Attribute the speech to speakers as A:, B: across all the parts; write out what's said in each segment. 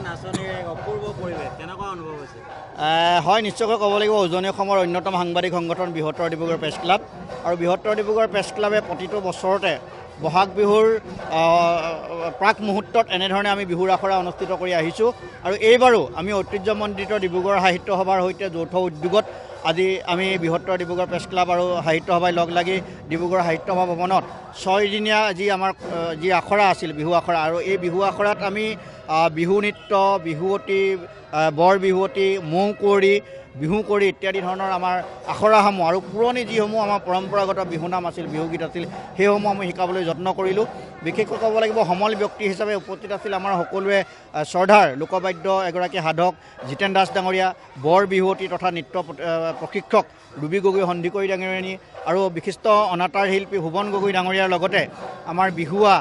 A: নাচনীৰ এক অপূৰ্ব পৰিৱেশ কেনেকুৱা অনুভৱ হৈছে?
B: হয়, নিশ্চয়কৈ ক'ব লাগিব উজনি অসমৰ অন্যতম সাংবাদিক সংগঠন বৃহত্তৰ ডিব্ৰুগড় প্ৰেছ ক্লাব। আৰু বৃহত্তৰ ডিব্ৰুগড় প্ৰেছ ক্লাবে প্ৰতিটো বছৰতে বহাগ বিহুৰ প্ৰাক মুহূৰ্তত এনেধৰণে আমি বিহুৰ আখৰা অনুষ্ঠিত কৰি আহিছোঁ। আৰু এইবাৰো আমি ঐতিহ্যমণ্ডিত ডিব্ৰুগড় সাহিত্য সভাৰ সৈতে যৌথ উদ্যোগত আজি আমি বৃহত্তৰ ডিব্ৰুগড় প্ৰেছ ক্লাব আৰু সাহিত্য সভাই লগ লাগি ডিব্ৰুগড় সাহিত্য সভা ভৱনত 6 দিনীয়া আমাৰ যি আখৰা আছিল বিহু আখৰা, আৰু এই বিহু আখৰাত আমি বিহু নৃত্য, বিহুৱতী, বৰ বিহুৱতী, মৌ কুঁৱৰী, বিহু কুঁৱৰী ইত্যাদি ধৰণৰ আমাৰ আখৰাসমূহ আৰু পুৰণি যিসমূহ আমাৰ পৰম্পৰাগত বিহুনাম আছিল, বিহুগীত আছিল, সেইসমূহ আমি শিকাবলৈ যত্ন কৰিলোঁ। বিশেষকৈ ক'ব লাগিব সমল ব্যক্তি হিচাপে উপস্থিত আছিল আমাৰ সকলোৱে শ্ৰদ্ধাৰ লোকবাদ্য এগৰাকী সাধক জিতেন দাস ডাঙৰীয়া, বৰ বিহুৱতী তথা নৃত্য প্ৰশিক্ষক ৰুবি গগৈ সন্দিকৈ ডাঙৰীয়ানী আৰু বিশিষ্ট অনাতাঁৰ শিল্পী ভুৱন গগৈ ডাঙৰীয়াৰ লগতে আমাৰ বিহুৱা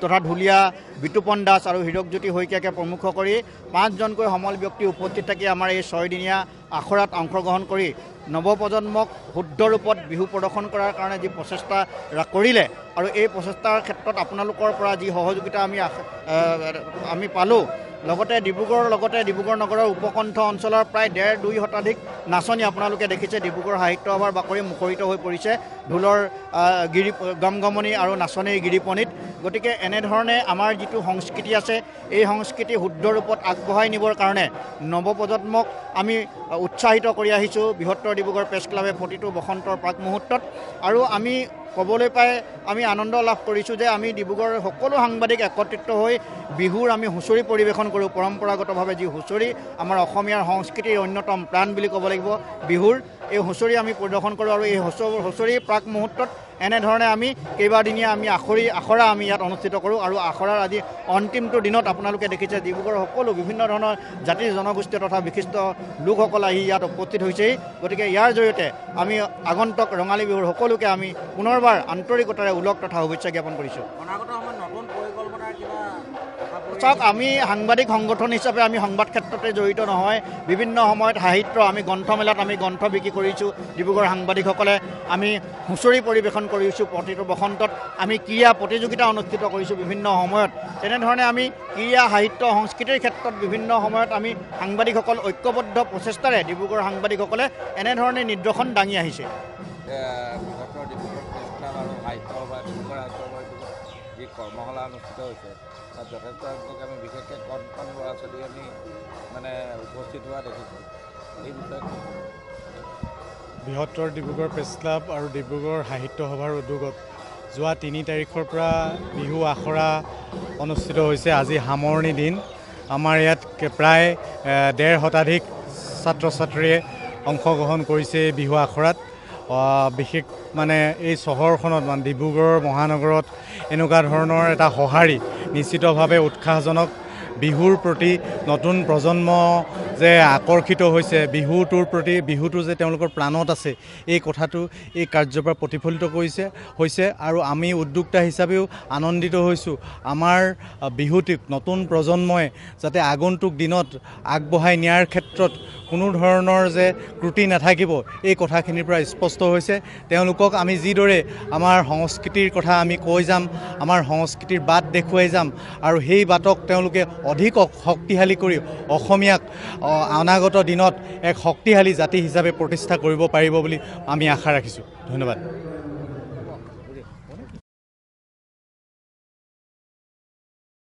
B: তথা ঢুলীয়া বিতুপন দাস আৰু হীৰকজ্যোতি শইকীয়াকে প্ৰমুখ কৰি 5জনকৈ সমল ব্যক্তি উপস্থিত থাকি আমাৰ এই 6 দিনীয়া আখৰাত অংশগ্ৰহণ কৰি নৱপ্ৰজন্মক শুদ্ধ ৰূপত বিহু প্ৰদৰ্শন কৰাৰ কাৰণে যি প্ৰচেষ্টা কৰিলে আৰু এই প্ৰচেষ্টাৰ ক্ষেত্ৰত আপোনালোকৰ পৰা যি সহযোগিতা আমি পালোঁ, লগতে ডিব্ৰুগড় নগৰৰ উপকণ্ঠ অঞ্চলৰ প্ৰায় 1.5-2 শতাধিক নাচনী আপোনালোকে দেখিছে ডিব্ৰুগড় সাহিত্য সভাৰ বাকৰি মুখৰিত হৈ পৰিছে ঢোলৰ গমগমনি আৰু নাচনীৰ গিৰিপনিত। গতিকে এনেধৰণে আমাৰ যিটো সংস্কৃতি আছে এই সংস্কৃতি শুদ্ধ ৰূপত আগবঢ়াই নিবৰ কাৰণে নৱপ্ৰজন্মক আমি উৎসাহিত কৰি আহিছোঁ বৃহত্তৰ ডিব্ৰুগড় প্ৰেছ ক্লাবে প্ৰতিটো বসন্তৰ প্ৰাক মুহূৰ্তত। আৰু আমি ক'বলৈ পাই আমি আনন্দ লাভ কৰিছোঁ যে আমি ডিব্ৰুগড়ৰ সকলো সাংবাদিক একত্ৰিত হৈ বিহুৰ আমি হুঁচৰি পৰিৱেশন কৰোঁ। পৰম্পৰাগতভাৱে যি হুঁচৰি আমাৰ অসমীয়াৰ সংস্কৃতিৰ অন্যতম প্ৰাণ বুলি ক'ব লাগিব বিহুৰ, এই হুঁচৰি আমি পৰিদৰ্শন কৰোঁ। আৰু এই হুঁচৰিৰ প্ৰাক মুহূৰ্তত এনেধৰণে আমি কেইবাদিনীয়া আমি আখৰা আমি ইয়াত অনুষ্ঠিত কৰোঁ। আৰু আখৰাৰ আজি অন্তিমটো দিনত আপোনালোকে দেখিছে ডিব্ৰুগড়ৰ সকলো বিভিন্ন ধৰণৰ জাতি জনগোষ্ঠী তথা বিশিষ্ট লোকসকল আহি ইয়াত উপস্থিত হৈছেই। গতিকে ইয়াৰ জৰিয়তে আমি আগন্তুক ৰঙালী বিহুৰ সকলোকে আমি পুনৰবাৰ আন্তৰিকতাৰে ওলগ তথা শুভেচ্ছা জ্ঞাপন কৰিছোঁ। চাওক, আমি সাংবাদিক সংগঠন হিচাপে আমি সংবাদ ক্ষেত্ৰতে জড়িত নহয়। বিভিন্ন সময়ত সাহিত্য আমি গ্ৰন্থমেলাত আমি গ্ৰন্থ বিক্ৰী কৰিছোঁ ডিব্ৰুগড় সাংবাদিকসকলে, আমি হুঁচৰি পৰিৱেশন কৰিছোঁ প্ৰতিটো বসন্তত, আমি ক্ৰীড়া প্ৰতিযোগিতা অনুষ্ঠিত কৰিছোঁ বিভিন্ন সময়ত। তেনেধৰণে আমি ক্ৰীড়া সাহিত্য সংস্কৃতিৰ ক্ষেত্ৰত বিভিন্ন সময়ত আমি সাংবাদিকসকল ঐক্যবদ্ধ প্ৰচেষ্টাৰে ডিব্ৰুগড় সাংবাদিকসকলে এনেধৰণে নিদৰ্শন দাঙি আহিছে।
C: যি কৰ্মশালা অনুষ্ঠিত হৈছে তাত যথেষ্ট সংখ্যক আমি বিশেষকৈ কণ ল'ৰা ছোৱালী আমি উপস্থিত হোৱা দেখিছোঁ। এই বিষয়ে
D: বৃহত্তৰ ডিব্ৰুগড় প্ৰেছ ক্লাব আৰু ডিব্ৰুগড় সাহিত্য সভাৰ উদ্যোগত যোৱা 3 তাৰিখৰ পৰা বিহু আখৰা অনুষ্ঠিত হৈছে। আজি সামৰণি দিন। আমাৰ ইয়াত প্ৰায় 1.5 শতাধিক ছাত্ৰ ছাত্ৰীয়ে অংশগ্ৰহণ কৰিছে এই বিহু আখৰাত। বিশেষ এই চহৰখনত ডিব্ৰুগড় মহানগৰত এনেকুৱা ধৰণৰ এটা সঁহাৰি নিশ্চিতভাৱে উৎসাহজনক। বিহুৰ প্ৰতি নতুন প্ৰজন্ম যে আকৰ্ষিত হৈছে, বিহুটোৰ প্ৰতি, বিহুটো যে তেওঁলোকৰ প্ৰাণত আছে, এই কথাটো এই কাৰ্যৰ পৰা প্ৰতিফলিত হৈছে। আৰু আমি উদ্যোক্তা হিচাপেও আনন্দিত হৈছোঁ। আমাৰ বিহুটিক নতুন প্ৰজন্মই যাতে আগন্তুক দিনত আগবঢ়াই নিয়াৰ ক্ষেত্ৰত কোনো ধৰণৰ যে ত্ৰুটি নাথাকিব, এই কথাখিনিৰ পৰা স্পষ্ট হৈছে। তেওঁলোকক আমি যিদৰে আমাৰ সংস্কৃতিৰ কথা আমি কৈ যাম, আমাৰ সংস্কৃতিৰ বাট দেখুৱাই যাম, আৰু সেই বাটক তেওঁলোকে অধিক শক্তিশালী কৰি অসমীয়াক অনাগত দিনত এক শক্তিশালী জাতি হিচাপে প্ৰতিষ্ঠা কৰিব পাৰিব বুলি আমি আশা ৰাখিছোঁ। ধন্যবাদ।